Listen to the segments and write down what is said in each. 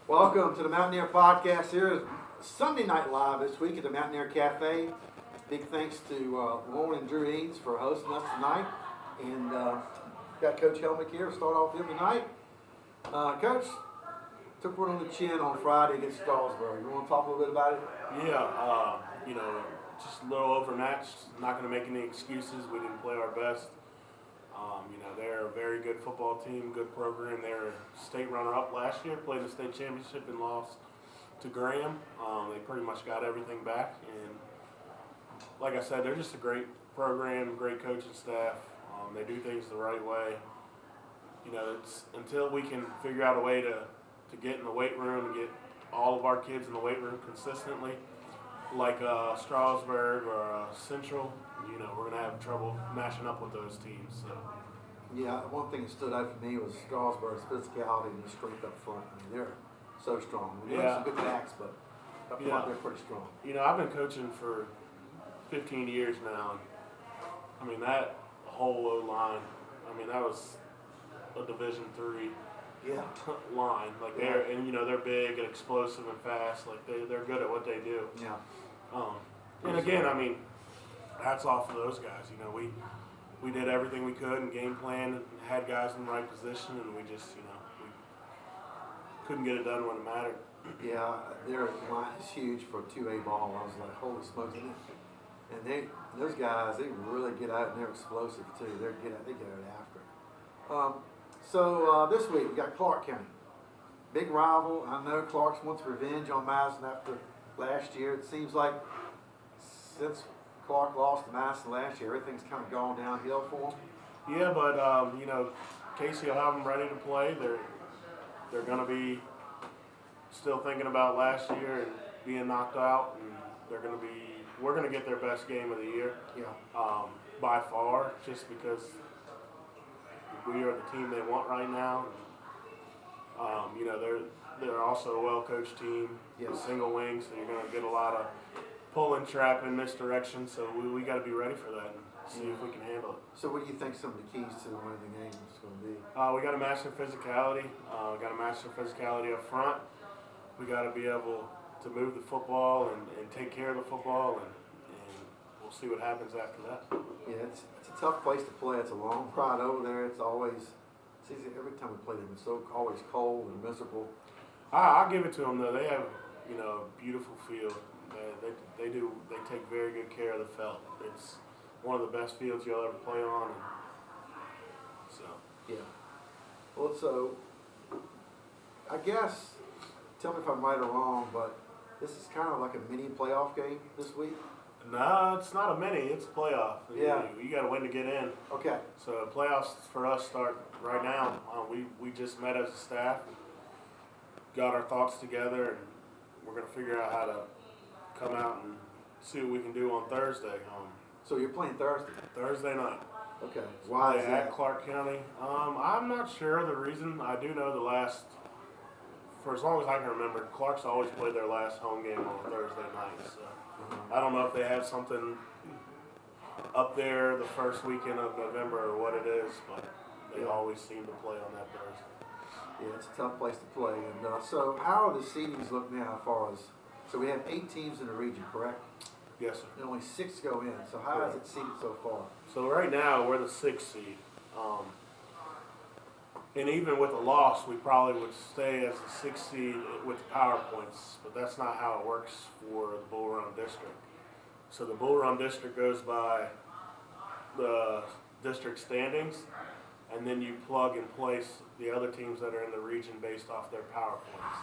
Welcome to the Mountaineer Podcast. Here is Sunday Night Live this week at the Mountaineer Cafe. Big thanks to Lauren and Drew Eads for hosting us tonight. And got Coach Helmick here to start off with him tonight. Coach, took one on the chin on Friday against Strasburg. You want to talk a little bit about it? Yeah, just a little overmatched. Not going to make any excuses. We didn't play our best. They're a very good football team, good program. They were state runner-up last year, played the state championship and lost to Graham. They pretty much got everything back. And like I said, they're just a great program, great coaching staff. They do things the right way. It's until we can figure out a way to get in the weight room and get all of our kids in the weight room consistently, like Strasburg or Central, we're going to have trouble matching up with those teams. So. Yeah, one thing that stood out for me was Strasburg's physicality and the strength up front. I mean, they're so strong. They have some good backs, but up front they're pretty strong. I've been coaching for 15 years now. And, that whole O-line, that was a Division III line. Like they're big and explosive and fast. Like they're good at what they do. Yeah. And again, hats off to those guys. We did everything we could and game plan and had guys in the right position, and we just we couldn't get it done when it mattered. Yeah, their line is huge for 2A ball. I was like, holy smokes! And those guys, they really get out and they're explosive too. They get out after. So this week we got Clark County, big rival. I know Clark's wants revenge on Madison after last year. It seems like since Clark lost to Madison last year, everything's kind of gone downhill for them. Yeah, but Casey will have them ready to play. They're going to be still thinking about last year and being knocked out, and we're going to get their best game of the year. Yeah. By far, just because we are the team they want right now. They're also a well-coached team, single wing, so you're going to get a lot of pulling, trapping, misdirection. So we got to be ready for that and see if we can handle it. So what do you think some of the keys to winning the game is going to be? We got to match their physicality. We got to match their physicality up front. We got to be able to move the football and take care of the football, and we'll see what happens after that. Yeah, it's a tough place to play. It's a long ride over there. It's easy every time we play them. It's always cold and miserable. I'll give it to them though. They have a beautiful field. They take very good care of the felt. It's one of the best fields you'll ever play on. Yeah. Well, so I guess, tell me if I'm right or wrong, but this is kind of like a mini playoff game this week. No, it's not a mini. It's a playoff. Yeah. You got to win to get in. Okay. So playoffs for us start right now. We just met as a staff, got our thoughts together, and we're going to figure out how to come out and see what we can do on Thursday. So you're playing Thursday? Thursday night. Okay. Why is that? At Clark County. I'm not sure the reason. I do know for as long as I can remember, Clark's always played their last home game on Thursday night. So I don't know if they have something up there the first weekend of November or what it is, but they always seem to play on that Thursday. Yeah, it's a tough place to play. And so how are the seedings look now as far as, so we have 8 teams in the region, correct? Yes, sir. And only 6 go in. So how is it seeded so far? So right now we're the 6th seed. And even with a loss, we probably would stay as the 6th seed with power points, but that's not how it works for the Bull Run District. So the Bull Run District goes by the district standings, and then you plug and place the other teams that are in the region based off their power points.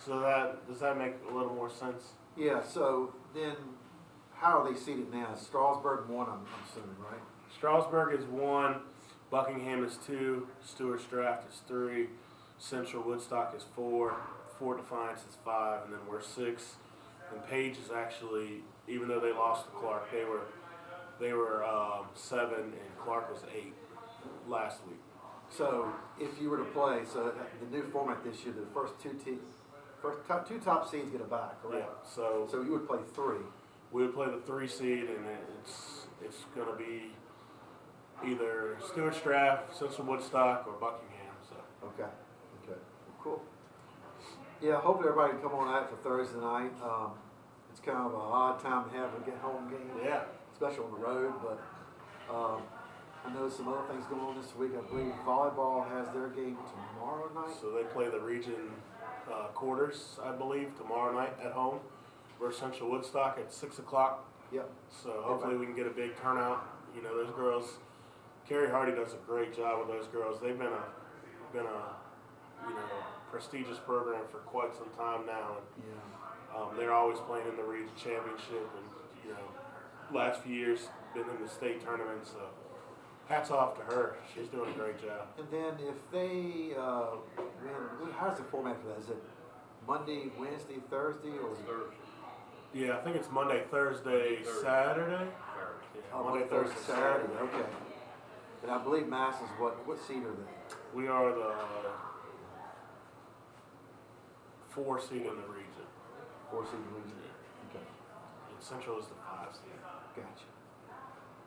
So does that make a little more sense? Yeah, so then how are they seeded now? Strasburg 1, I'm assuming, right? Strasburg is 1, Buckingham is 2, Stewart's Draft is 3, Central Woodstock is 4, Fort Defiance is 5, and then we're 6. And Page is actually, even though they lost to Clark, they were 7 and Clark was 8 last week. So if you were to play, so the new format this year, the first two top seeds get a bye, correct? Yeah. So you would play 3. We would play the 3 seed, and it's going to be either Stewart's Draft, Central Woodstock, or Buckingham. So okay, well, cool. Yeah, hopefully everybody can come on out for Thursday night. It's kind of an odd time to have a get home game, Yeah. especially on the road. But I know some other things going on this week. I believe volleyball has their game tomorrow night. So they play the region quarters, I believe, tomorrow night at home versus Central Woodstock at 6 o'clock. Yep. So hopefully we can get a big turnout. You know, those girls, Carrie Hardy does a great job with those girls. They've been a prestigious program for quite some time now. And, Yeah. they're always playing in the region championship, and last few years been in the state tournament. So hats off to her. She's doing a great job. And then if they win, how's the format for that? Is it Monday, Wednesday, Thursday, or is it Thursday. Yeah, I think it's Monday, Thursday, Saturday. Yeah, Monday, Thursday, Saturday? Okay. And I believe Mass is what seed are they? We are the 4 seed in the region. 4 seed region. Okay. And Central is the 5 seed. Gotcha.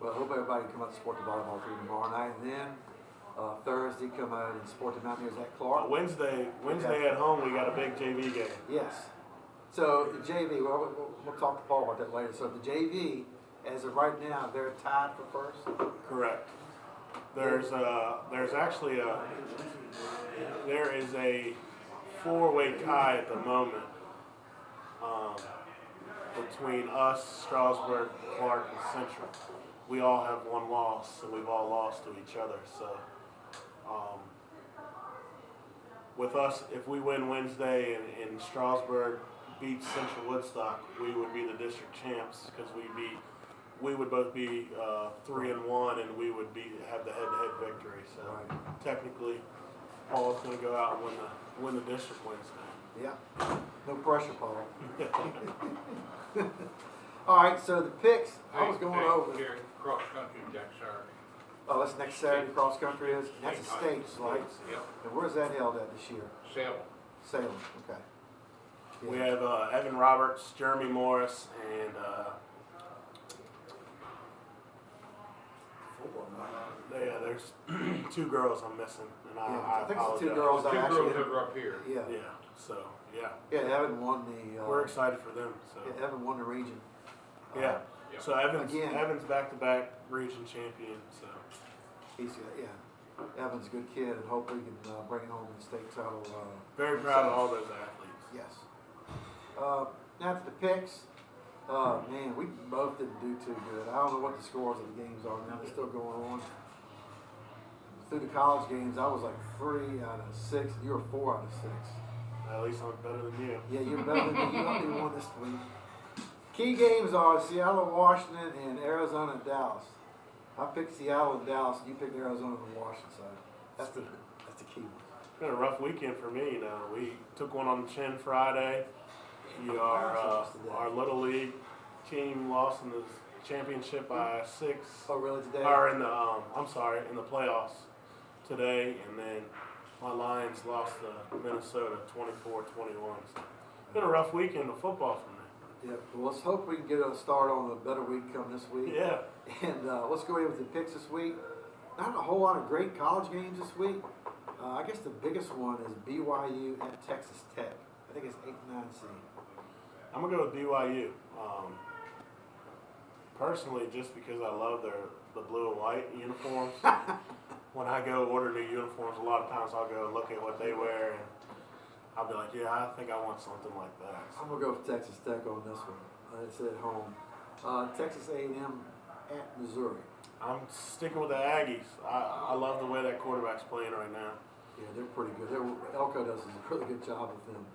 Well, I hope everybody can come out and support the volleyball team tomorrow night. And then Thursday, come out and support the Mountaineers at Clark. Wednesday at home, we got a big JV game. Yes. So the JV, we'll talk to Paul about that later. So the JV, as of right now, they're tied for first. Correct. There is a 4-way tie at the moment between us, Strasburg, Clark, and Central. We all have 1 loss, and we've all lost to each other. So, with us, if we win Wednesday and Strasburg beats Central Woodstock, we would be the district champs because we would both be 3-1, and we would have the head-to-head victory. So Right. technically, Paul's going to go out and win the district Wednesday. Yeah. No pressure, Paul. All right. So the picks. I was going over. Here, cross country next Saturday. Oh, that's next Saturday. Cross country is. That's the states, right? Yeah. And where's that held at this year? Salem. Salem. Okay. Yeah. We have Evan Roberts, Jeremy Morris, and there's 2 girls I'm missing, and I I think apologize. it's the 2 girls. Two girls that are up here. Yeah. Yeah. So yeah, Yeah. Evan won the. we're excited for them. So Yeah, Evan won the region. yeah. Yeah. So Again. Evan's back-to-back region champion. So He's Evan's a good kid, and hopefully he can bring home the state title. very proud of all those athletes. Yes. Now to the picks. Man, we both didn't do too good. I don't know what the scores of the games are now. They're still going on. Through the college games, I was like 3 out of 6, and you were 4 out of 6. At least I'm better than you. Yeah, you're better than me. You only won this week. Key games are Seattle, Washington, and Arizona and Dallas. I picked Seattle and Dallas, and you picked Arizona and Washington. So that's the key one. It's been a rough weekend for me. We took one on the chin Friday. Our little league team lost in the championship by 6. Oh, really? Today? Or in the in the playoffs today, and then my Lions lost to Minnesota 24-21. So it's been a rough weekend of football for me. Yeah. Well, let's hope we can get a start on a better week coming this week. Yeah. And let's go ahead with the picks this week. Not a whole lot of great college games this week. I guess the biggest one is BYU at Texas Tech. I think it's 8-9 seed. I'm gonna go with BYU. Personally, just because I love the blue and white uniforms. When I go order new uniforms, a lot of times I'll go and look at what they wear, and I'll be like, yeah, I think I want something like that. I'm gonna go for Texas Tech on this one. It's at home. Texas A&M at Missouri. I'm sticking with the Aggies. I love the way that quarterback's playing right now. Yeah, they're pretty good. Elko does a really good job with them.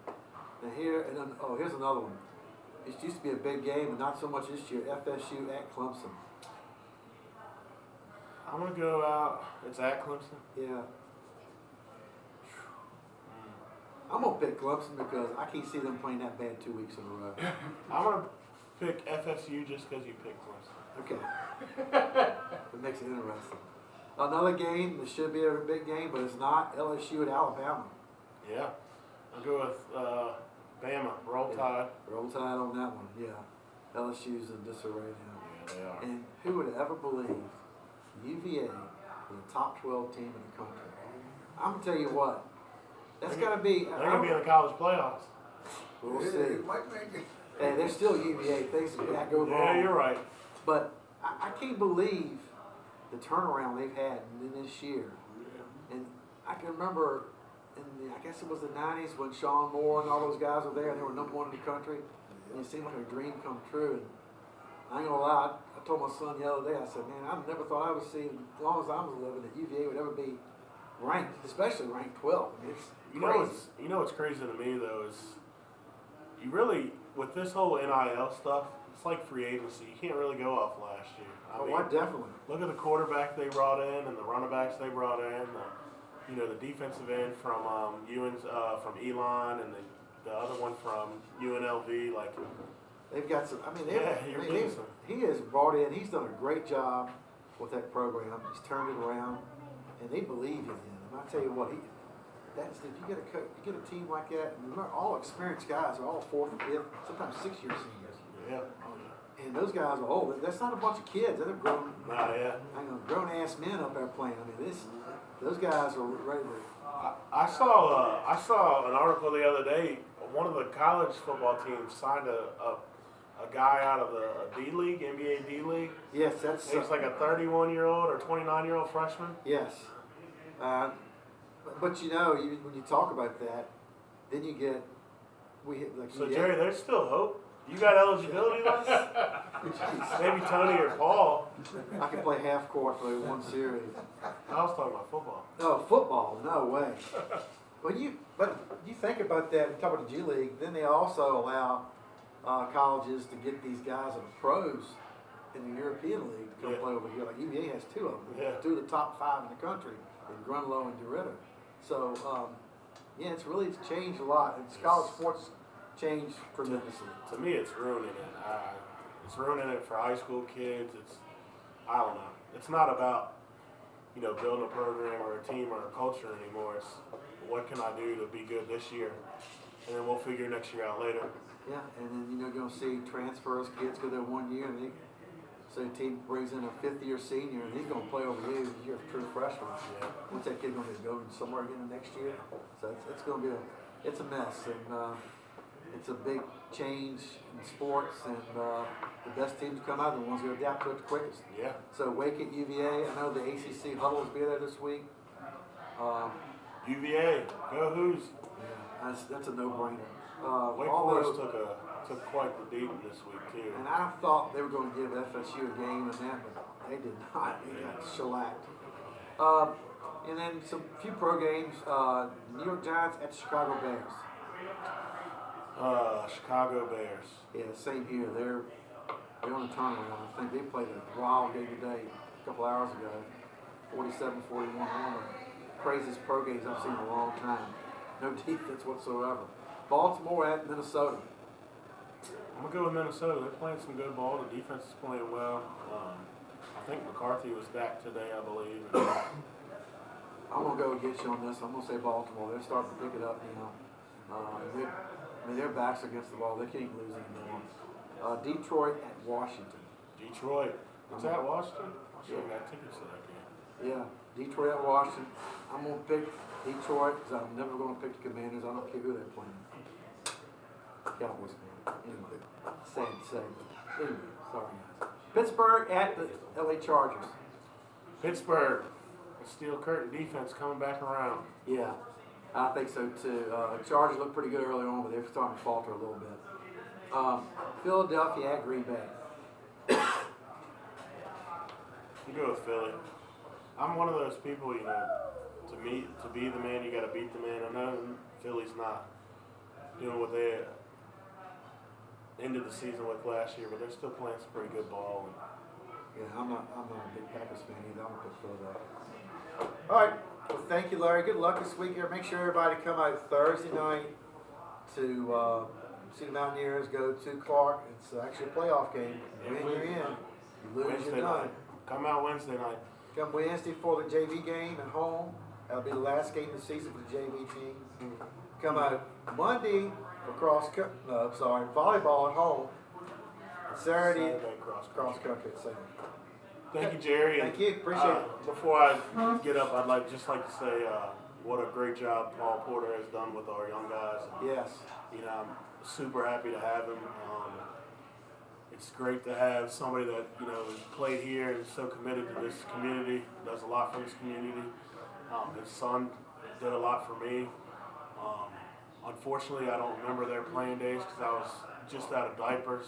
And here's another one. It used to be a big game, but not so much this year. FSU at Clemson. I'm gonna go out. It's at Clemson. Yeah. I'm gonna pick Clemson because I can't see them playing that bad 2 weeks in a row. I'm gonna pick FSU just because you picked Clemson. Okay. It makes it interesting. Another game that should be a big game, but it's not. LSU at Alabama. Yeah. I'll go with Bama. Roll Tide. Roll Tide on that one. Yeah. LSU's in disarray now. Yeah, they are. And who would ever believe UVA was a top 12 team in the country? I'm gonna tell you what. That's got to be. They're going to be in the college playoffs. We'll see. It might make it. And they're still UVA. Things that go wrong. Yeah, you're right. But I can't believe the turnaround they've had in this year. And I can remember, I guess it was the 90s when Sean Moore and all those guys were there, and they were number 1 in the country. And it seemed like a dream come true. And I ain't gonna lie, I told my son the other day, I said, man, I never thought I would see, as long as I was living, that UVA would ever be ranked, especially ranked 12. I mean, it's crazy. You know what's crazy to me, though, is you really, with this whole NIL stuff, it's like free agency. You can't really go off last year. I mean, Definitely. look at the quarterback they brought in and the running backs they brought in. The defensive end from from Elon and the other one from UNLV. Like They've got some. I mean, he has brought in. He's done a great job with that program. He's turned it around, and they believe in him. And I tell you what, if you get a team like that, and they're all experienced guys. They're all 4th, 5th, sometimes 6-year seniors. Yeah. And those guys are old. That's not a bunch of kids. They're grown. Yeah. Grown ass men up there playing. I mean, those guys are ready to. I saw an article the other day. One of the college football teams signed a guy out of the D League, NBA D League. Yes, that's. He's like a 31-year-old or 29-year-old freshman. Yes. But you know, when you talk about that, then you get. So Jerry, there's still hope. You got eligibility left? Maybe Tony or Paul. I can play half court for one series. I was talking about football. No, football, no way. But you think about that, talk about the G League, then they also allow colleges to get these guys that are pros in the European League to come play over here. Like UVA has 2 of them. Yeah. 2 of the top 5 in the country, in Grunlow and DeRidder. So, it's changed a lot. And college sports changed tremendously. To me, it's ruining it. It's ruining it for high school kids. I don't know. It's not about, building a program or a team or a culture anymore. It's what can I do to be good this year? And then we'll figure next year out later. Yeah, and then you're going to see transfers, kids go there 1 year, and so the team brings in a 5th-year senior, and he's going to play over you. You're a true freshman. Yeah. What's that kid going to go somewhere again the next year? So it's going to be it's a mess, and it's a big change in sports, and the best teams come out are the ones who adapt to it the quickest. Yeah. So Wake at UVA, I know the ACC huddle will be there this week. UVA, go Hoos. Yeah, that's a no-brainer. Wake Forest took quite the beating this week too. And I thought they were going to give FSU a game and that, but they did not. They got shellacked. And then few pro games. New York Giants at the Chicago Bears. Chicago Bears. Yeah, same here. They're on the turnaround. I think they played a wild game today, a couple hours ago. 47-41. One of the craziest pro games I've seen in a long time. No defense whatsoever. Baltimore at Minnesota. I'm going to go with Minnesota. They're playing some good ball. The defense is playing well. I think McCarthy was back today, I believe. I'm going to go against you on this. I'm going to say Baltimore. They're starting to pick it up now. Their backs against the wall. They can't lose anymore. Detroit at Washington. Detroit. It's at Washington? I should have got tickets to that game. Yeah, Detroit at Washington. I'm going to pick Detroit because I'm never going to pick the Commanders. I don't care who they're playing. Cowboys, man. Anyway, sad to say. But anyway, sorry, guys. Pittsburgh at the LA Chargers. Pittsburgh. The Steel Curtain defense coming back around. Yeah, I think so too. The Chargers looked pretty good early on, but they're starting to falter a little bit. Philadelphia at Green Bay. You go with Philly. I'm one of those people, to be the man, you got to beat the man. I know Philly's not doing what they ended the season with last year, but they're still playing some pretty good ball. Yeah, I'm not a big Packers fan either. I'm going to pick Philadelphia. All right. Well, thank you, Larry. Good luck this week here. Make sure everybody come out Thursday night to see the Mountaineers go to Clark. It's actually a playoff game. You win, you're in. You lose, Wednesday you're done. night. Come out Wednesday night. Come Wednesday for the JV game at home. That'll be the last game of the season for the JV team. Come out Monday for volleyball at home. And Saturday cross country at 7. Thank you, Jerry. Thank you. Appreciate it. Before I get up, I'd like to say what a great job Paul Porter has done with our young guys. And, Yes. you know, I'm super happy to have him. It's great to have somebody that, you know, has played here and is so committed to this community, does a lot for this community. His son did a lot for me. Unfortunately, I don't remember their playing days because I was just out of diapers.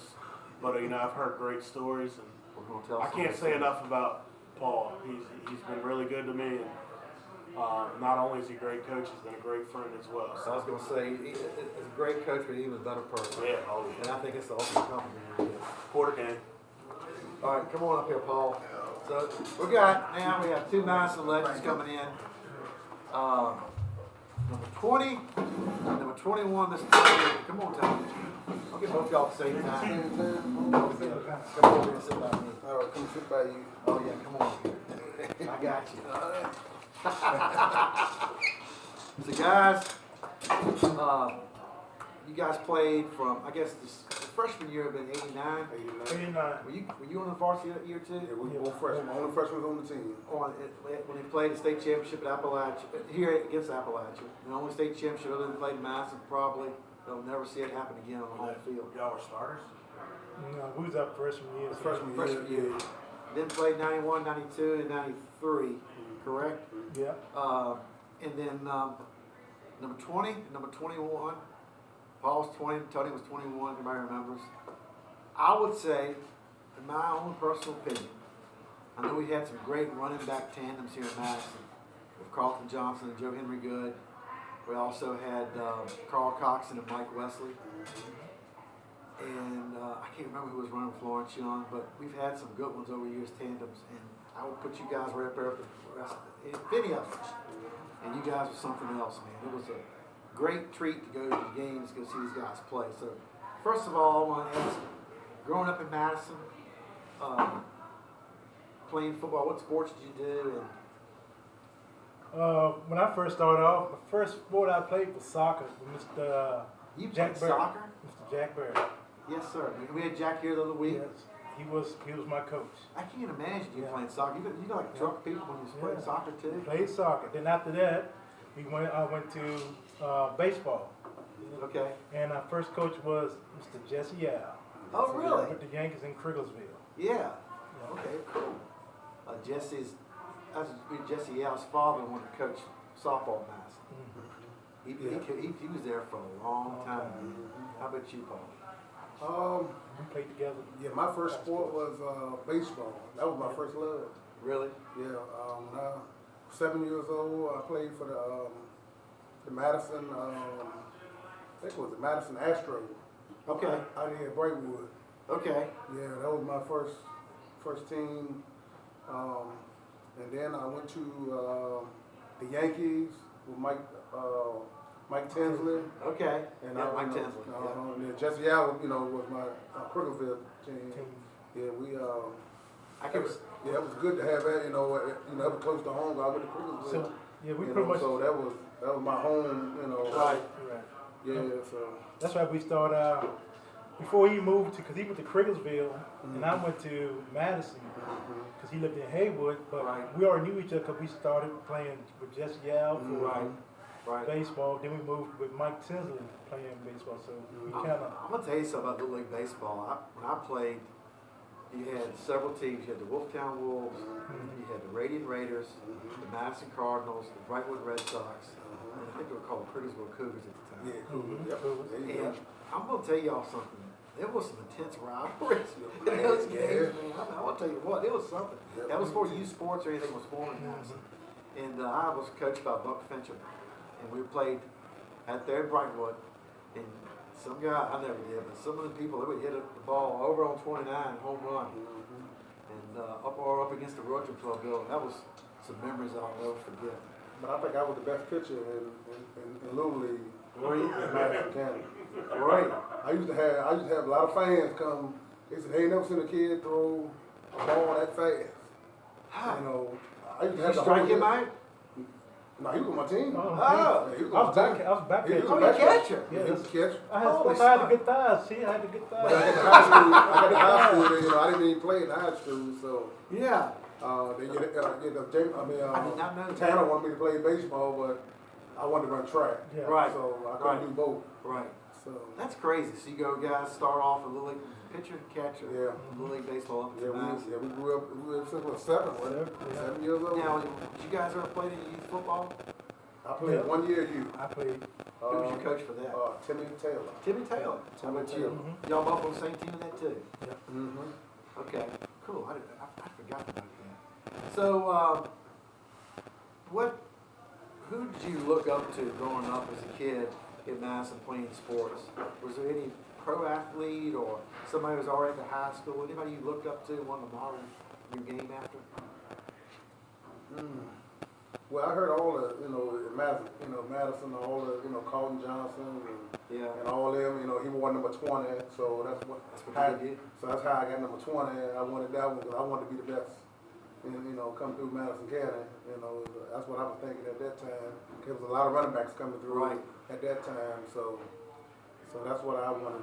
But, you know, I've heard great stories, and We're gonna tell I can't say enough about Paul. He's been really good to me, and not only is he a great coach, he's been a great friend as well. I was gonna say, he's a great coach, but he was a better person. Yeah, oh, And I think it's the ultimate compliment he gets. Porter game. All right, come on up here, Paul. So we have 2 Madison legends coming in. Number 20, number 21. This time, come on, Tom. I'll get both y'all at the same time. Come over here and sit by me. All right, come sit by you. Oh yeah, come on. I got you. So guys, you guys played from, I guess the freshman year have been 89. 89. Were you on the varsity that year too? Yeah, we both freshmen. Only freshmen on the team. When they played the state championship at Appalachia, here against Appalachia, the only state championship other than played in Madison, probably they'll never see it happen again on the home field. Y'all were starters? No, we was up freshman year. Freshman year. Then played 91, 92, and 93, correct? Yeah. And then number 20, number 21. Paul was 20, Tony was 21, everybody remembers. I would say, in my own personal opinion, I know we had some great running back tandems here in Madison with Carlton Johnson and Joe Henry Good. We also had Carl Coxon and Mike Wesley. And I can't remember who was running with Lawrence Young, but we've had some good ones over the years, tandems. And I would put you guys right up there with the rest, any of them. And you guys were something else, man. It was a great treat to go to the games, go see these guys play. So, first of all, I want to ask, growing up in Madison, playing football, what sports did you do? And When I first started off, the first sport I played was soccer with Mr. you Jack played Berry. soccer? Mr. Jack Berry. Yes, sir. We had Jack here the other week. Yes, he was my coach. I can't imagine you Yeah. playing soccer. You like drunk people when you played Yeah. soccer too. Played soccer. Then after that, I went to baseball. Okay. And our first coach was Mr. Jesse Yao. Oh, really? With the Yankees in Crigglesville. Yeah. Okay, cool. That's Jesse Yale's father wanted to coach softball in Madison. He was there for a long time. How about you, Paul? We played together. Yeah, my first sport was baseball. That was my first love. Really? Yeah, when I was 7 years old, I played for the Madison, I think it was the Madison Astros. Okay. Out here at Brightwood. Okay. Yeah, that was my first team. And then I went to the Yankees with Mike Tinsley. Okay. And Yeah, I, Mike you know, Tinsley. yeah, Jesse Allen, was my Crigglesville team. Yeah, it was good to have that, that was close to home. I went to Crigglesville. So, yeah, we pretty much. So that was my home, Right. Yeah, so. That's why we started before he moved because he went to Crigglesville and I went to Madison because he lived in Haywood. But we already knew each other because we started playing with Jesse Yao for baseball. Then we moved with Mike Tinsley playing baseball. So we kind of. I'm gonna tell you something about Little League baseball. When I played, you had several teams. You had the Wolftown Wolves, you had the Radiant Raiders, the Madison Cardinals, the Brightwood Red Sox, and I think they were called Crigglesville Cougars at the time. Yeah, cool. Yep. There you And go. I'm gonna tell y'all something. There was some intense rivalries in those games, man. I'm gonna tell you what, it was something. Yep. That was before youth sports or anything was formed in Madison. And I was coached by Buck Fincham, and we played out there in Brightwood. And some guy, I never did, but some of the people, they would hit the ball over on 29, home run, and up against the Rotary Club building. That was some memories I'll never forget. But I think I was the best pitcher in Little League. Were you? In Madison County. Right. I used to have a lot of fans come. They said, "Hey, never seen a kid throw a ball that fast." How? I used to Did have you the strike whole him out? No, he was on my team. Oh, Yeah, he was on my team. I was back Yeah, there. he Oh, was you back there. catcher? Yeah, he was a catcher. I had Holy I had smart. the good thighs. See, I had the good But I thighs. got to high school. I didn't even play in high school, so Yeah. I did not know. Tanner Tanner wanted me to play baseball, but I wanted to run track. Yeah. Right. So I couldn't do both. Right. So That's crazy. So you go guys start off a little league pitcher, catcher, yeah. little league baseball up to Yeah, nine. we grew up since we were 7, wasn't it? Yeah. 7 years old. Now, did you guys ever play any youth football? I played Yeah. 1 year youth. I played. Who was your coach for that? Timmy Taylor. Timmy Taylor. How about you? Mhm. Y'all both on the same team in that too? Mm-hmm. Okay, cool. I forgot about that. So, who did you look up to growing up as a kid in Madison playing sports? Was there any pro athlete or somebody who was already at the high school? Anybody you looked up to, wanted to model your game after? Well, I heard all the, Madison, all the, Carlton Johnson Yeah. and all them, he wore number 20, so that's what That's what you did? So that's how I got number 20. I wanted that one because I wanted to be the best. And, come through Madison County. That's what I was thinking at that time. There was a lot of running backs coming through Right. at that time. So that's what I wanted,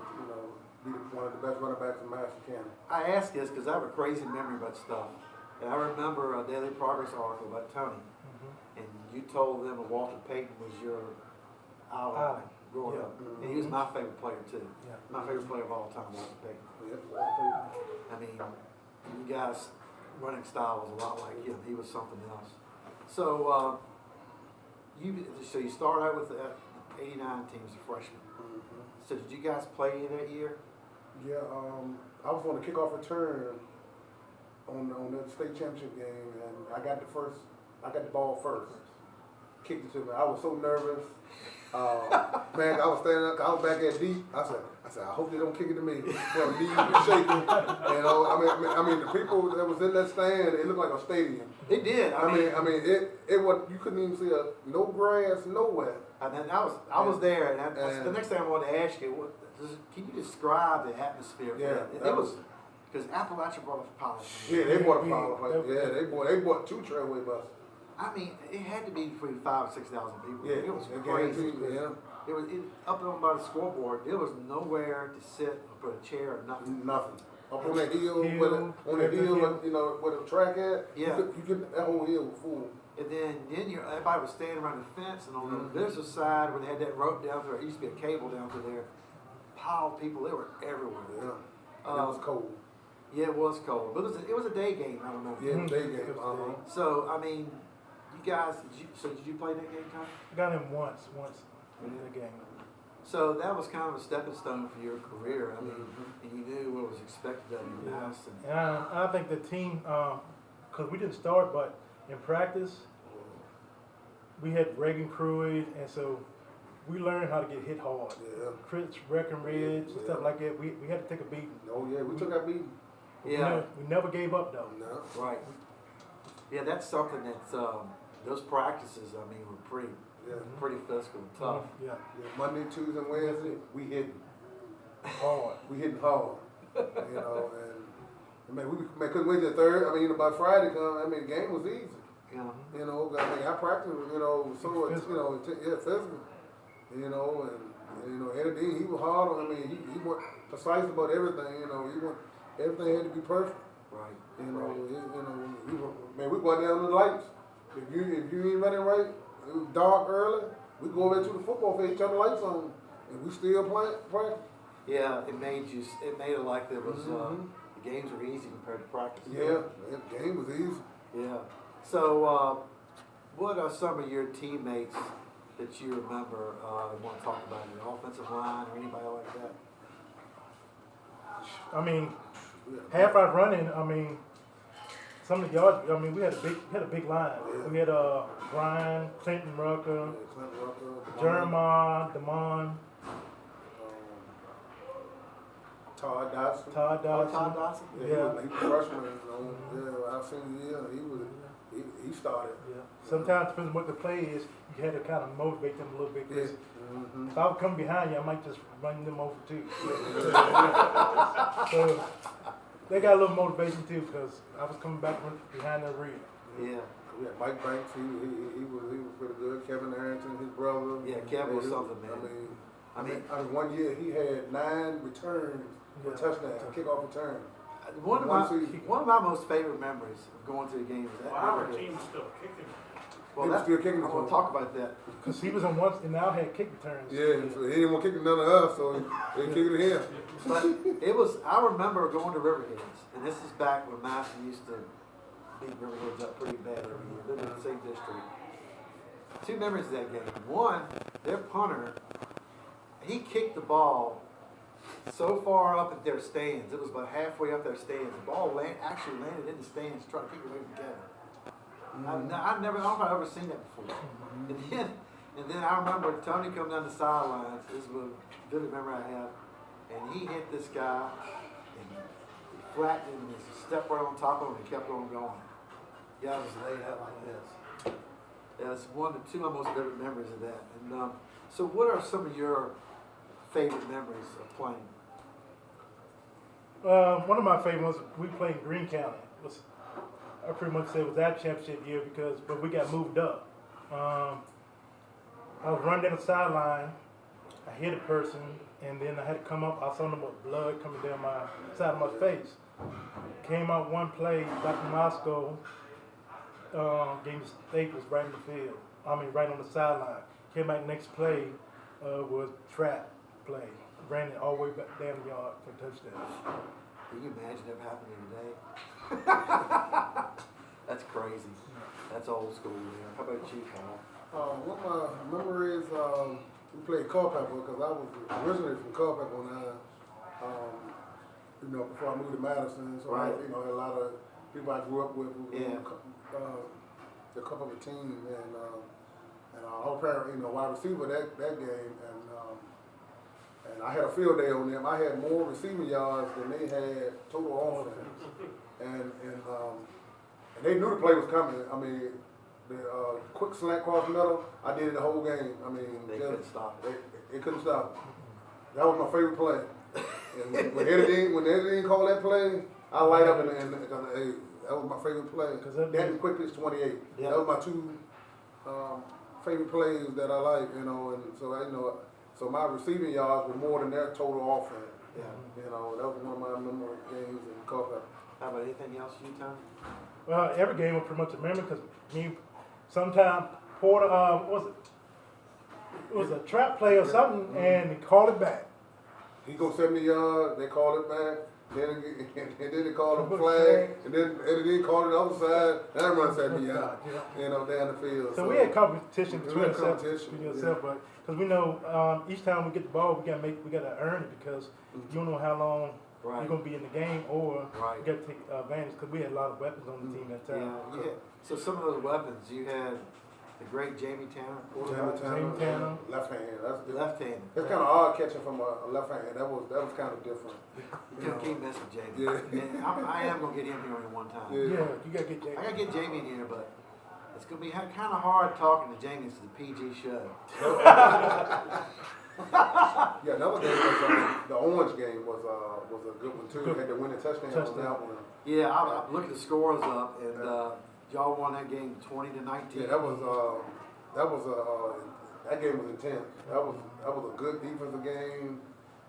be one of the best running backs in Madison County. I ask this because I have a crazy memory about stuff. And I remember a Daily Progress article about Tony. And you told them that Walter Payton was your idol growing Yeah. up. And he was my favorite player too. Yeah. My favorite player of all time, Walter Payton. Yeah. I mean, you guys' running style was a lot like him. He was something else. So, so you started out with the 89 team as a freshman. So did you guys play in that year? Yeah, I was on the kickoff return on that state championship game, and I got the ball first. Kicked it to me. I was so nervous. Man, I was standing up, I was back at deep. I said, I hope they don't kick it to me. Well, knees were shaking. I mean, the people that was in that stand, it looked like a stadium. It did. I mean, it was. You couldn't even see no grass nowhere. And then I was there, and that's the next thing I wanted to ask you. Can you describe the atmosphere? For Yeah, that? It was because Appalachia brought a pilot. Yeah, they bought a power. Yeah, they bought 2 trailway buses. I mean, it had to be between 5,000 and 6,000 people. Yeah, It was it crazy. guaranteed, yeah. It was up on by the scoreboard. There was nowhere to sit or put a chair or nothing. Nothing. Up on that hill, Hill, where the track at. Yeah. You could that whole hill was full. And then everybody was standing around the fence, and on the visitor side where they had that rope down through, it used to be a cable down through there. Pile of people, they were everywhere. Yeah. And it was cold. Yeah, it was cold, but it was a day game. I don't know. Yeah, day game. So I mean, you guys, did you play that game, Tom? I got him once in the game. So that was kind of a stepping stone for your career. I mean, and you knew what was expected of you in Madison. And I think the team, because we didn't start, but in practice, we had Reagan Cruise, and so we learned how to get hit hard. Yeah. Crits, Breckenridge, and stuff like that. We had to take a beating. Oh yeah, we took that beating. Yeah, We never gave up though. No. right. Yeah, that's something that's those practices. I mean, were pretty physical and tough. Yeah. Yeah. Monday, Tuesday, and Wednesday, we hitting Hard. We hitting hard. And we couldn't wait till third. I mean, by Friday come, the game was easy. Yeah. I practiced, so physical. And Eddie Dean, he was hard on. He was precise about everything. Everything had to be perfect. Right. We go out there on the lights. If you ain't running right, it was dark early. We go over to the football field, turn the lights on, and we still practice. Yeah, it made it like there was the games were easy compared to practice. Yeah, the game was easy. Yeah. So, what are some of your teammates that you remember that want to talk about your offensive line or anybody like that? I mean, half our running. I mean, some of the yards. I mean, we had a big line. Yeah. We had Brian, Clinton Rucker, Clint Rucker, Jeremiah, Damon, Todd Dodson. Todd Dodson. Todd Dodson? Yeah, Yeah. he was a freshman. Our senior year, he started. Yeah. Sometimes depending on what the play is, you had to kind of motivate them a little bit. 'Cause if I would come behind you, I might just run them over too. So they got a little motivation too because I was coming back from behind the rear. Yeah. We had Mike Banks. He was pretty good. Kevin Arrington, his brother. Yeah, Kevin was something, man. I mean, 1 year he had 9 returns for touchdowns, kickoff return. One of my most favorite memories of going to the game was that. Well, our team's still kicking. Well, he was that, still kicking I it. want to talk about that. Because he was on once and now had kick returns. Yeah, so he didn't want to kick none of us, so he kicked it him. But it was, I remember going to Riverheads, and this is back when Madison used to beat Riverheads up pretty bad every year. They're in the same district. Two memories of that game. One, their punter, he kicked the ball so far up at their stands. It was about halfway up their stands. The ball actually landed in the stands, trying to kick it away from Kevin. I don't know if I've ever seen that before. And then I remember Tony coming down the sidelines. This is a vivid memory I have. And he hit this guy, and he flattened him, and he stepped right on top of him and kept on going. The guy was laid out like this. That's two of my most vivid memories of that. And so, what are some of your favorite memories of playing? One of my favorite ones, we played in Greene County. I pretty much say it was our championship year but we got moved up. I was running down the sideline, I hit a person, and then I had to come up, I saw them with blood coming down my side of my face. Came out one play, Dr. Moscow gave me staples right in the field. Right on the sideline. Came back next play was trap play. Ran it all the way back down the yard for a touchdown. Can you imagine that happening today? That's crazy. That's old school, man. How about you, Paul? One of my memories, we played Culpeper because I was originally from Culpeper when before I moved to Madison. So Right. I had a lot of people I grew up with who were Yeah. the Culpeper team, and I was playing, wide receiver that game, and I had a field day on them. I had more receiving yards than they had total offense, and they knew the play was coming. The quick slant cross middle, I did it the whole game. They couldn't stop it. They couldn't stop it. That was my favorite play. And when Eddie called that play, I light up and hey, that was my favorite play. That and quick pitch 28. Yeah. That was my two favorite plays that I like. And so so my receiving yards were more than their total offense. Yeah. That was one of my memorable games in Culpeper. How about anything else you, Tom? Well, every game was pretty much a memory because sometimes Porter, it was a trap play or something, and he called it back. He goes 70 yards, they call it back, then they call it a flag, and then Eddie called it the other side, that run 70 yards, down the field. So we had competition between had ourselves, competition, but because we know each time we get the ball, we gotta earn it because you don't know how long Right. you're gonna be in the game, or Right. you gotta take advantage because we had a lot of weapons on the team at the time. Yeah. So some of those weapons, you had the great Jamie Tanner, quarterback. Jamie Tanner. Left hand. Left-handed. It's kind of odd catching from a left hand. That was kind of different. You can't mess with Jamie. Yeah. And I am gonna get him here in one time. Yeah. Yeah, you gotta get Jamie. I gotta get Jamie in here, but it's gonna be kind of hard talking to Jamie. This is a PG show. Yeah, another game was the Orange game was a good one too. Had the winning touchdown on that one. Yeah, I'm looking the scores up, and y'all won that game 20-19. Yeah, that game was intense. That was a good defensive game.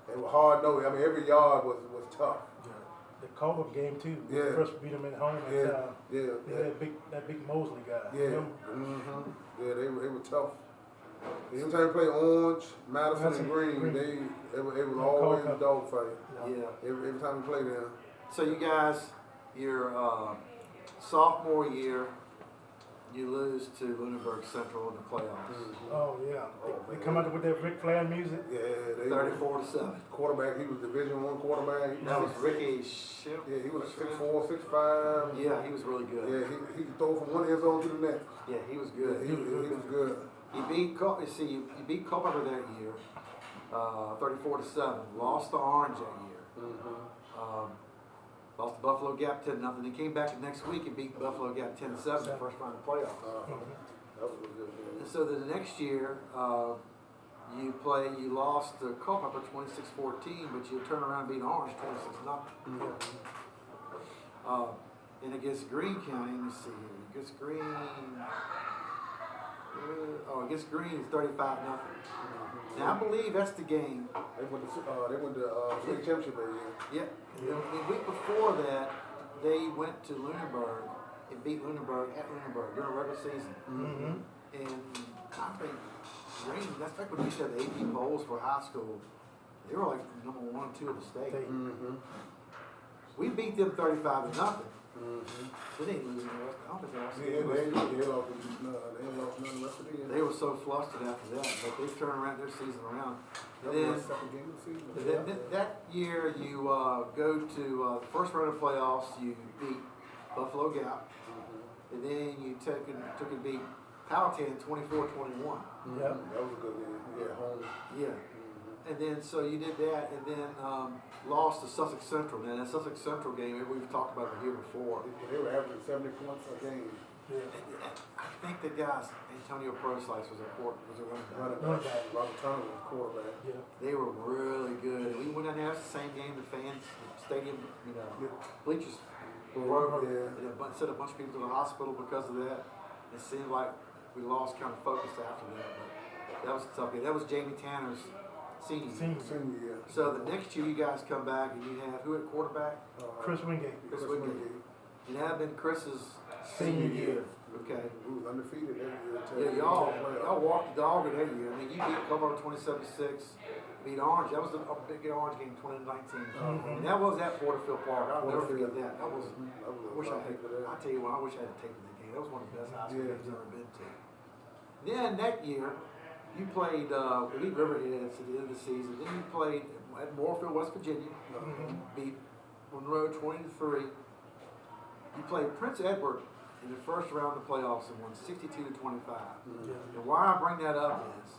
It was hard nosed. Every yard was tough. Yeah. The Culver game too. We Yeah. first beat them at home. Yeah, And, yeah, they had that big Mosley guy. yeah. Him. Yeah, they were tough. Every time we played Orange, Madison, and Green, Green. it was always a dogfight. Yeah. Every time we played them. So you guys, your sophomore year, you lose to Lunenburg Central in the playoffs. Oh yeah. Oh, They man. come out with that Ric Flair music. Yeah, they 34-7. quarterback. He was Division I quarterback. That was Ricky Ship. Yeah, he was 6'4", 6'5". Yeah, he was really good. Yeah, he could throw from one end zone to the next. Yeah, he was Yeah, good. he was good. You beat Culpeper that year, 34-7. Lost to Orange that year. Lost to Buffalo Gap 10-0. They came back the next week and beat Buffalo Gap 10-7 the first round of the playoffs. That was a good game. And so the next year, you lost to Culpeper 26-14, but you turn around and beat Orange 26-0. And against Greene County, let me see here. Against Greene, against Greene is 35-0. Now I believe that's the game. They went to state championship that year. Yeah. The week before that, they went to Lunenburg and beat Lunenburg at Lunenburg during the regular season. Mm-hmm. And I think Green, that's back when we used to have the AP polls for high school. They were like number 1 and 2 in the state. Mm-hmm. We beat them 35-0. Mm-hmm. They didn't lose the rest. I don't think they lost Yeah, the rest. they lost none the rest of the year. They were so flustered after that, but they turned around their season around. That And was then the second game of the season. that year, you go to the first round of playoffs. You beat Buffalo Gap, and then you took and beat Powhatan 24-21. Yeah. That was a good game. Yeah, home. Yeah. And then, so you did that, and then lost to Sussex Central. Now, that Sussex Central game, we've talked about it here before. They were averaging 70 points a game. Yeah. I think the guys, Antonio Proslice was a running back. Running back. Robert Turner was quarterback. Yeah. They were really good. We went down there, it's the same game, the fans, stadium, bleachers were over. Yeah. And sent a bunch of people to the hospital because of that. It seemed like we lost kind of focus after that, but that was a tough game. That was Jamie Tanner's senior year. Senior year. So the next year you guys come back and you have who at quarterback? Chris Wingate. Chris Wingate. And that had been Chris's senior year. Okay. We was undefeated that year. Yeah, y'all walked the dog in that year. I mean, you beat Como 27-6, beat Orange. That was a big Orange game, 2019. And that was at Porterfield Park. I'll never forget that. That was. I tell you what, I wish I had a tape of that game. That was one of the best high school games I've ever been to. Then that year, you played we beat Riverheads at the end of the season. Then you played at Moorfield, West Virginia. Beat Monroe 20-3. You played Prince Edward in the first round of the playoffs and won 62-25. And why I bring that up is,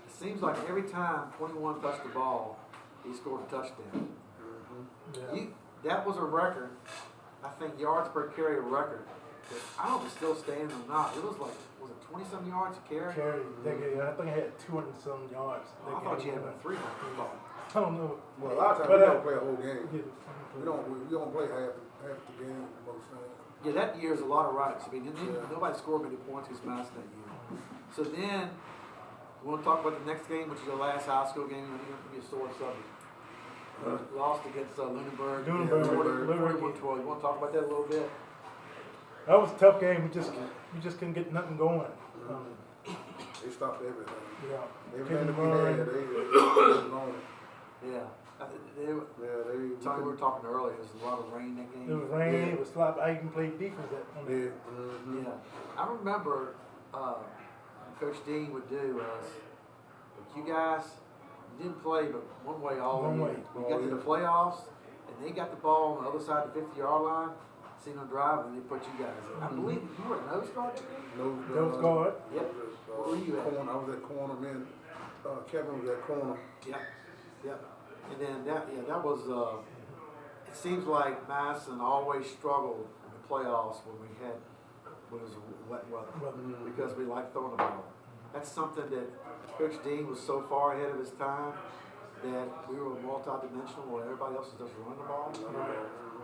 it seems like every time 21 touched the ball, he scored a touchdown. That was a record, I think yards per carry record. That I don't know if it's still standing or not. It was like, was it 20-some yards a carry? I think I had 200-some yards. I thought you had about 300. I don't know. Well, a lot of times we don't play a whole game. Yeah. We don't play half the game most times. Yeah, that year is a lot of rights. I mean, nobody scored many points against Madison that year. So then, we want to talk about the next game, which is the last high school game. I think it's going to be a sore subject. Lost against Lunenburg. 41-12. You want to talk about that a little bit? That was a tough game. We just couldn't get nothing going. They stopped everything. Yeah. Everything that we had, they was on it. Yeah. Tony, we were talking earlier, there was a lot of rain that game. It was raining, it was sloppy. I even played defense on that. Yeah. I remember Coach Dean would do you guys, you didn't play but one way all the way. We got to the playoffs, and they got the ball on the other side of the 50-yard line, seen them drive, and they put you guys in. I believe you were a nose guard today? Nose guard. Yep. Where were you at? Corner. I was at corner, man. Kevin was at corner. Yep. And then that was, it seems like Madison always struggled in the playoffs when it was wet weather because we like throwing the ball. That's something that Coach Dean was so far ahead of his time that we were multi-dimensional while everybody else was just running the ball.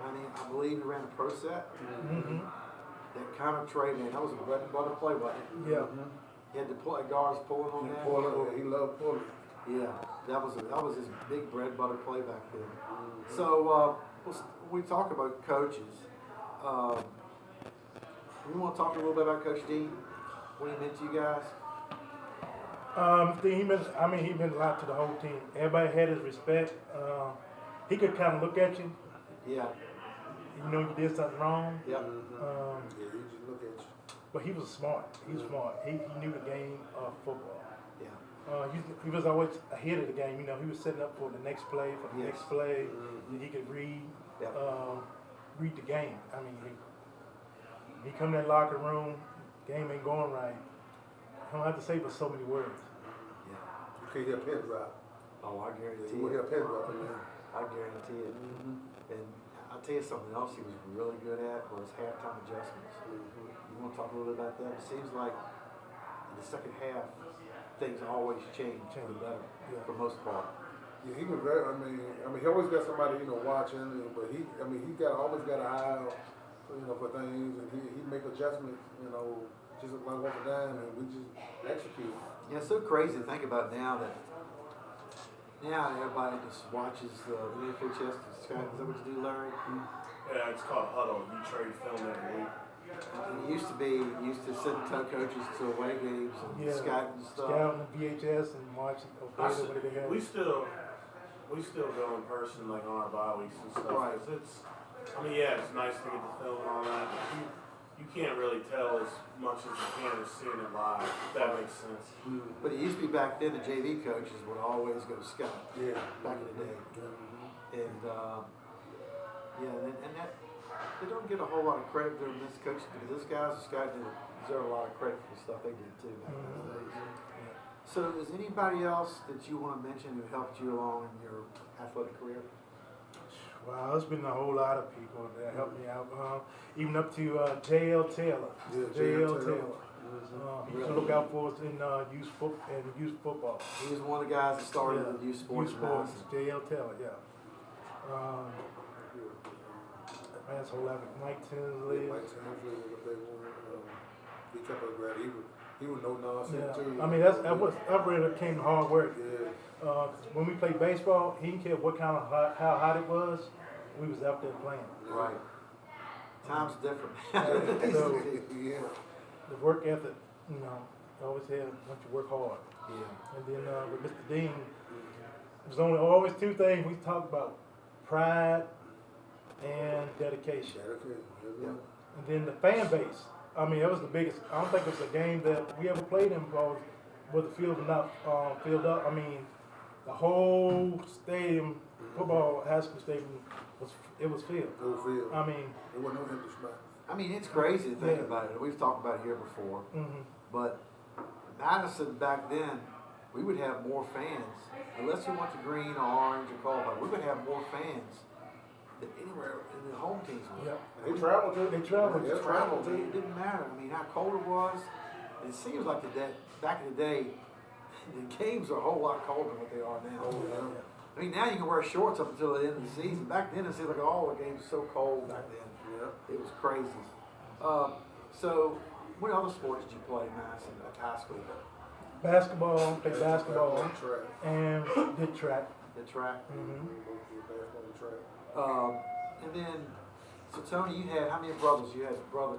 I mean, I believe he ran a pro set. That kind of trade, man, that was a bread and butter play, wasn't it? Yeah. He had the guards pulling on that. He loved pulling. Yeah, that was his big bread butter play back then. So we talk about coaches. We want to talk a little bit about Coach Dean. What he meant to you guys. He meant a lot to the whole team. Everybody had his respect. He could kind of look at you. Yeah. You know you did something wrong. Yeah. He just look at you. But he was smart. He was smart. He knew the game of football. Yeah. He was always ahead of the game. You know, he was setting up for the next play, next play. And he could read the game. I mean, he come in that locker room, game ain't going right. I don't have to say but so many words. Yeah. You can't hear pin drop. Oh, I guarantee You will hear pin drop in there. I guarantee it. And I'll tell you something else he was really good at was halftime adjustments. You want to talk a little bit about that? It seems like in the second half, things always change for the better for most part. Yeah, he was very. I mean, he always got somebody watching, but he always got an eye out, for things, and he make adjustments, just like off a dime, and we just execute. Yeah, it's so crazy to think about now that everybody just watches the NFHS. Is that what you do, Larry? Yeah, it's called Huddle. You trade film every week. And it used to send toe coaches to away games and Yeah. scouting and stuff. Scouting the VHS and watching whatever they had. We still go in person like on our bye weeks and stuff. Right. 'Cause it's nice to get the film and all that. You can't really tell as much as you can as seeing it live, if that makes sense. But it used to be back then the JV coaches would always go scout Yeah. back in the day. And and that they don't get a whole lot of credit during this coaching because those guys are scouting deserve a lot of credit for the stuff they did too back in those days. So is anybody else that you want to mention who helped you along in your athletic career? Wow, there's been a whole lot of people that helped me out. Even up to J.L. Taylor. Yeah, J.L. Taylor. Taylor. He used to look out for us in youth football. He was one of the guys that started the youth sports. J.L. Taylor, yeah. That's whole lot. Mike Tinsley. Mike Tinsley was a big one. He kept us ready. He was no nonsense Yeah. too. I mean, that really came to hard work. Yeah. When we played baseball, he didn't care what kind of how hot it was. We was out there playing. Right. Time's different. So, Yeah. the work ethic, always had once you work hard. Yeah. And then with Mr. Dean, there's always two things we talk about: pride and dedication. Yeah. And then the fan base. I mean, that was the biggest. I don't think it was a game that we ever played in because with the field not filled up. I mean, the whole stadium, football high school stadium, was filled. No field. I mean, There wasn't no empty spots. I mean, it's crazy to think Yeah. about it. We've talked about it here before. mhm. But Madison back then, we would have more fans. Unless you went to green or orange or cold, we would have more fans than anywhere in the home teams would. Yep. They traveled too. They traveled. They traveled. It didn't matter. I mean, how cold it was. It seems like back in the day, the games are a whole lot colder than what they are now. Oh, yeah. I mean, now you can wear shorts up until the end of the season. Back then, it seemed like all the games were so cold back then. Yeah. It was crazy. So, what other sports did you play, Madison, at high school? Basketball, played basketball, Track. and did track. The track? Mhm. Basketball and track. And then, so Tony, you had, how many brothers? You had a brother,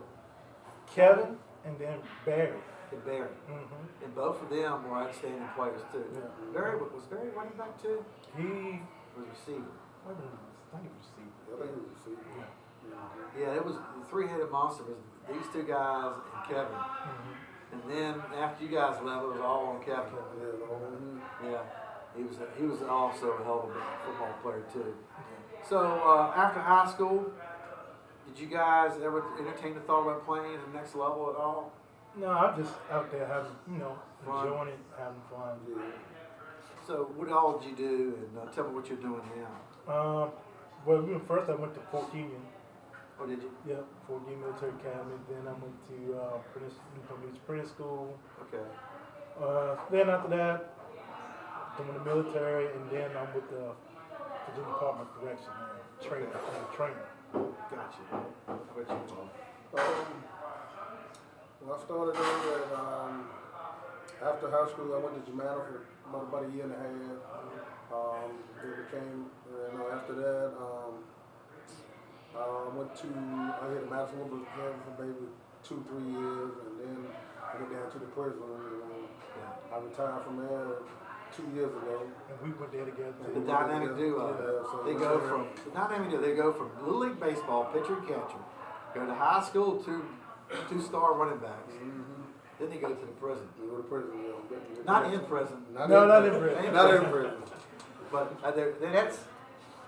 Kevin, and then Barry. and Barry. Mhm. And both of them were outstanding players, too. Yeah. Was Barry running back, too? He, Or was receiver? I don't know, I think he was received. I think it was a season. Yeah. Yeah, it was the three-headed monster. Was these two guys and Kevin. Mhm. And then, after you guys left, it was all on Kevin. Yeah, the whole. Yeah, he was also a hell of a football player too. So after high school, did you guys ever entertain the thought about playing at the next level at all? No, I'm just out there having, Fun. enjoying it, having fun. Yeah. So what all did you do, and tell me what you're doing now? Well, first I went to Fort Union. Oh, did you? Yeah, Fort Union Military Academy. Then I went to Prentice School. Okay. Then after that, doing the military, and then I'm with the Virginia Department of Correction, trainer. Gotcha. How about you, Paul? Well, I started there after high school. I went to Jamaica for about a year and a half. After that, I had Madison Woodbridge for maybe 2-3 years, and then I went down to the prison. Yeah. I retired from there 2 years ago. And we went there together. The dynamic duo. They go from Little League baseball, pitcher and catcher, go to high school, two-star running backs. Mm-hmm. Then they go to the prison. Go to prison. Yeah. Not in prison. Not in prison. Not in prison. But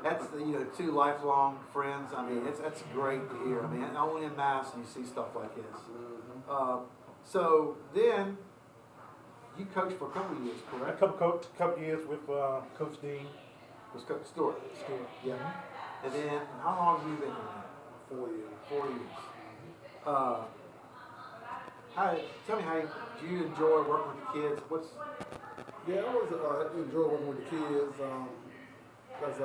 that's two lifelong friends. I mean, that's great to hear. I mean, only in Madison you see stuff like this. Mm-hmm. So then you coached for a couple of years, A correct? couple years with Coach Dean Was Coach Stewart. Stewart. Yeah. And then how long have you been in there? 4 years. 4 years. Tell me do you enjoy working with the kids? Yeah, I always enjoy working with the kids because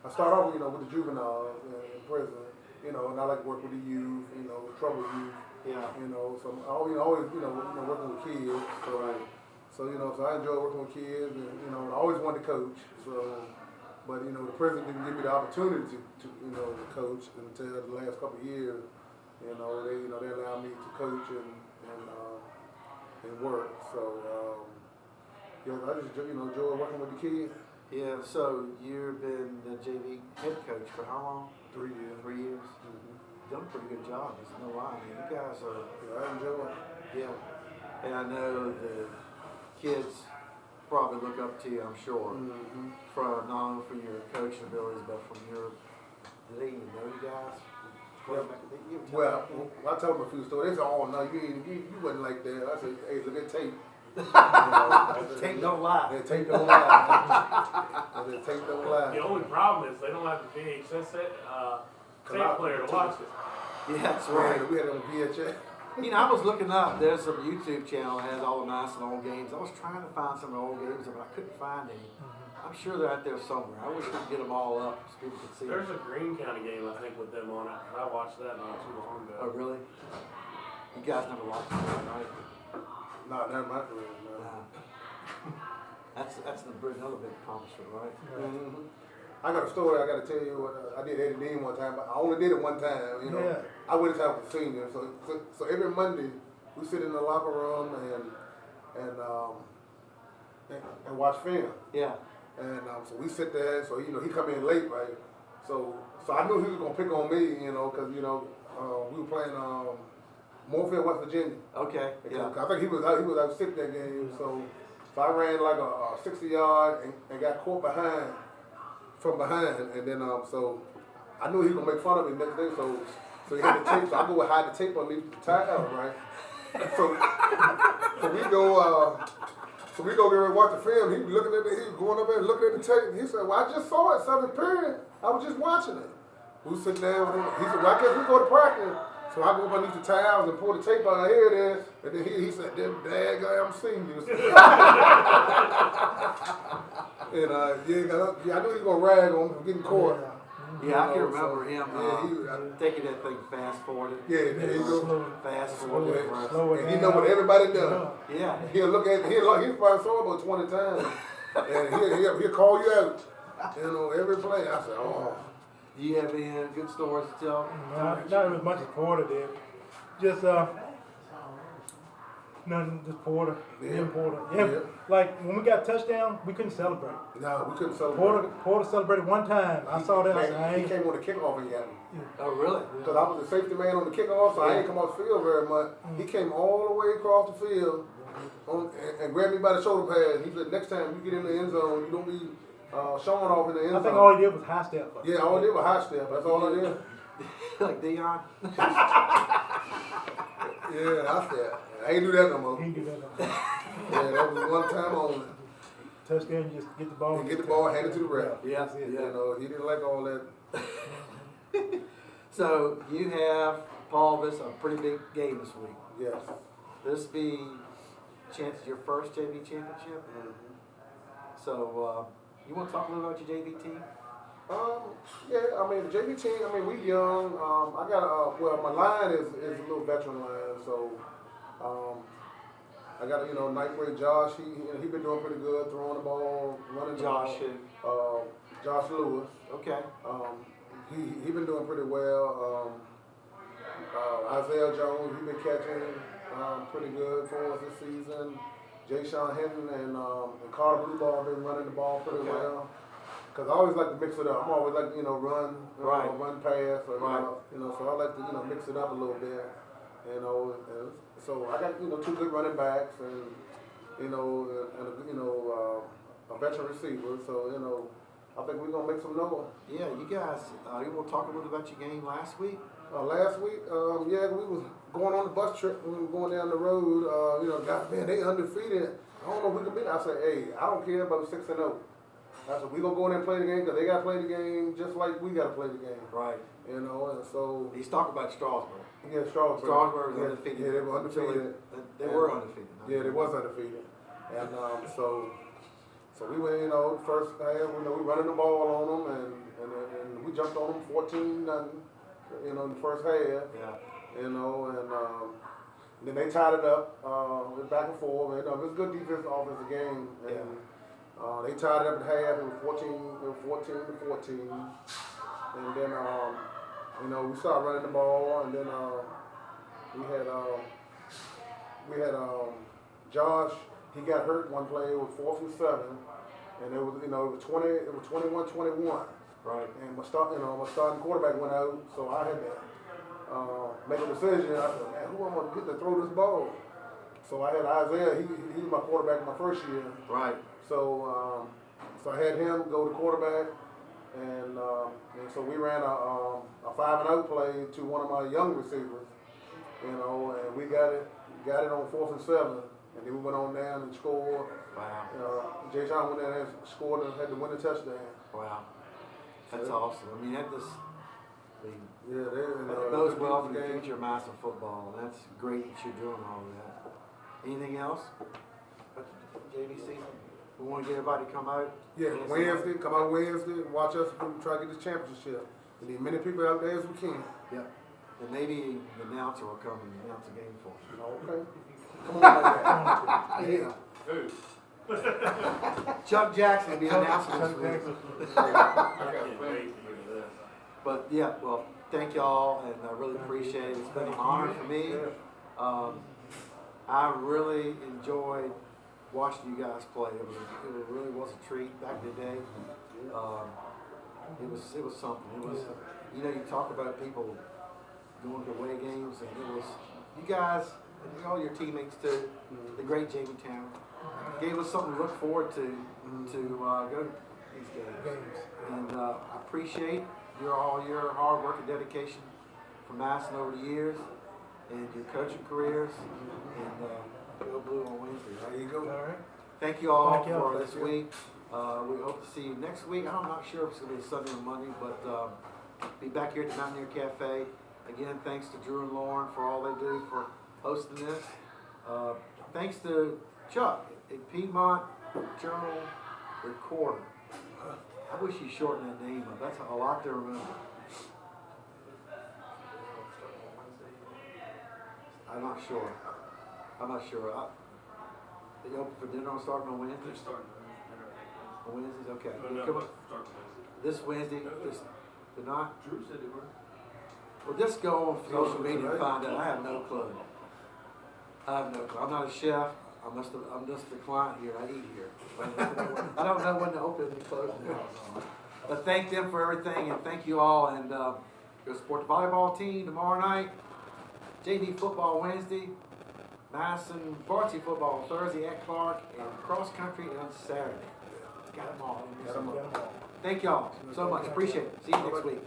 I start off, with the juveniles in prison, and I like to work with the youth, troubled youth, Yeah. so I always, working with kids. So I enjoy working with kids, and I always wanted to coach. So, but the prison didn't give me the opportunity to coach until the last couple of years. They allow me to coach and work. So I just enjoy working with the kids. Yeah. So you've been the JV head coach for how long? 3 years. 3 years. Done a pretty good job. There's no lie. I mean, you guys are. Yeah, I enjoy it. Yeah. And I know the kids probably look up to you, I'm sure, from not only from your coaching abilities, but from your. Do they even know you guys? Well, I told them a few stories. They said, "Oh no, you wasn't like that." I said, "Hey, look at tape." Tape don't lie. Yeah, tape don't lie. I said, tape don't lie. The only problem is they don't have the VHS tape player to watch it. Yeah, that's right. We had it on VHS. You know, I was looking up. There's some YouTube channel that has all the nice and old games. I was trying to find some of the old games, but I couldn't find any. I'm sure they're out there somewhere. I wish we could get them all up so people could see There's them. a Greene County game, I think, with them on it. I watched that not too long ago. Oh, really? You guys never watched it, right? No, not my career. No. Nah. That's another big accomplishment, right? I got a story I got to tell you. What I did Eddie Dean one time, but I only did it one time. Yeah. I went to have a senior, so every Monday we sit in the locker room and watch film. Yeah. And so we sit there. So he come in late, right? So I knew he was gonna pick on me, because we were playing Moorefield, West Virginia. Okay. Yeah. I think he was out sick that game. So I ran like a 60-yard and got caught from behind, and then so I knew he was gonna make fun of me next day. So he had the tape. So I go and hide the tape underneath the tile, right? So we go get ready to watch the film. He was looking at he was going up there and looking at the tape. He said, "Well, I just saw it, 7th period. I was just watching it." We sitting there with him. He said, "Well, I guess we go to practice." So I go up underneath the towels and pull the tape out. Here it is. And then he said, "Them daggum seniors." And I knew he was gonna rag on him for getting caught. Yeah, I can remember him taking that thing fast forwarded. Yeah, there you go. Fast forwarded. And he know what everybody does. Yeah. He'll look at he'll probably saw it about 20 times. And he'll call you out. Every play. I said, "Oh." Do you have any good stories to tell? Not as much as Porter did. Just nothing. Just Porter. Yeah. Porter. Yeah. Like when we got touchdown, we couldn't celebrate. No, we couldn't celebrate. Porter celebrated one time. I saw that. He came on the kickoff and got me. Oh, really? Because I was the safety man on the kickoff, so I didn't come off the field very much. He came all the way across the field and grabbed me by the shoulder pad. He said, "Next time you get in the end zone, you don't be showing off in the end zone." I think all he did was high step. Yeah, all I did was high step. That's all I did. Like Dion? Yeah, high step. I ain't do that no more. He didn't do that. Yeah, that was one time only. Touchdown, you just get the ball. And get the ball, hand it to the ref. Yeah. That's it. Yeah. He didn't like all that. So you have, Paul, this a pretty big game this week. Yes. This be chances your first JV championship. So you want to talk a little about your JV team? Yeah, I mean, the JV team, we young. I got, my line is a little veteran line, so I got, ninth grade Josh. He been doing pretty good, throwing the ball, running the ball. Josh who? Josh Lewis. Okay. He been doing pretty well. Isaiah Jones, he been catching pretty good for us this season. Jay Sean Hinton and Carter Blueball been running the ball pretty well. Because I always like to mix it up. I'm always like, run, run pass, or, so I like to, mix it up a little bit. And so I got, 2 good running backs and, a veteran receiver. So, I think we're going to make some noise. Yeah, you guys, you want to talk a little about your game last week? Last week, we was going on the bus trip. We were going down the road. Guys, man, they undefeated. I don't know if we can beat it. I said, hey, I don't care about 6-0. I said, we gonna go in there and play the game because they gotta play the game just like we gotta play the game. Right. And so. He's talking about Strasburg. Yeah, Strasburg. Strasburg was undefeated. Yeah, they were undefeated. They were undefeated. Yeah, they was undefeated. And so we went, first half, we running the ball on them and we jumped on them 14-0. In the first half. Yeah. And then they tied it up. Back and forth. It was a good defensive offensive game. And, they tied it up at half. It was 14-14. And then You know, we started running the ball, and then we had Josh. He got hurt one play. It was 4th and 7, and it was 21-21. Right. And my starting quarterback went out, so I had to make a decision. I said, man, who am I going to get to throw this ball? So I had Isaiah. He was my quarterback my first year. Right. So I had him go to quarterback, and so we ran a 5-and-out play to one of my young receivers, you know, and we got it on 4th and 7, and then we went on down and scored. Wow. Jay Sean went down and scored and had to win the touchdown. Wow. That's awesome. I mean, that bodes bodes well for the future of Madison football. That's great that you're doing all of that. Anything else? JVC? We want to get everybody to come out. Yeah, Wednesday. Come out Wednesday and watch us try to get this championship. We need many people out there as we can. Yep. And maybe the announcer will come and announce the game for us. Okay. Come on, yeah. Who? Chuck Jackson will be announcing this week. But yeah, well, thank y'all, and I really appreciate it. It's been an honor for me. I really enjoyed watching you guys play. It really was a treat back in the day. It was something. It was, you know, you talk about people going to away games, and it was you guys and all your teammates too. The great Jamie Town gave us something to look forward to go to these games. And I appreciate all your hard work and dedication for Madison over the years and your coaching careers. And go Blue on Wednesday. There you go. All right. Thank you all Thank you. for this week. We hope to see you next week. I'm not sure if it's going to be Sunday or Monday, but be back here at the Mountaineer Cafe. Again, thanks to Drew and Lauren for all they do for hosting this. Thanks to Chuck at Piedmont Journal Recorder. I wish you shortened that name up. That's a lot to remember. I'm not sure. They open for dinner on starting on Wednesday? On Wednesdays? Okay. Come on. This Wednesday? They're not? Drew said they were. Well, just go on social media and find out. I have no clue. I'm not a chef. I'm just a client here. I eat here. I don't know when to open and close now. But thank them for everything, and thank you all. And go support the volleyball team tomorrow night. JV football Wednesday. Madison varsity football on Thursday at Clark, and cross country on Saturday. Got them all. Thank y'all so much. Appreciate it. See you next week.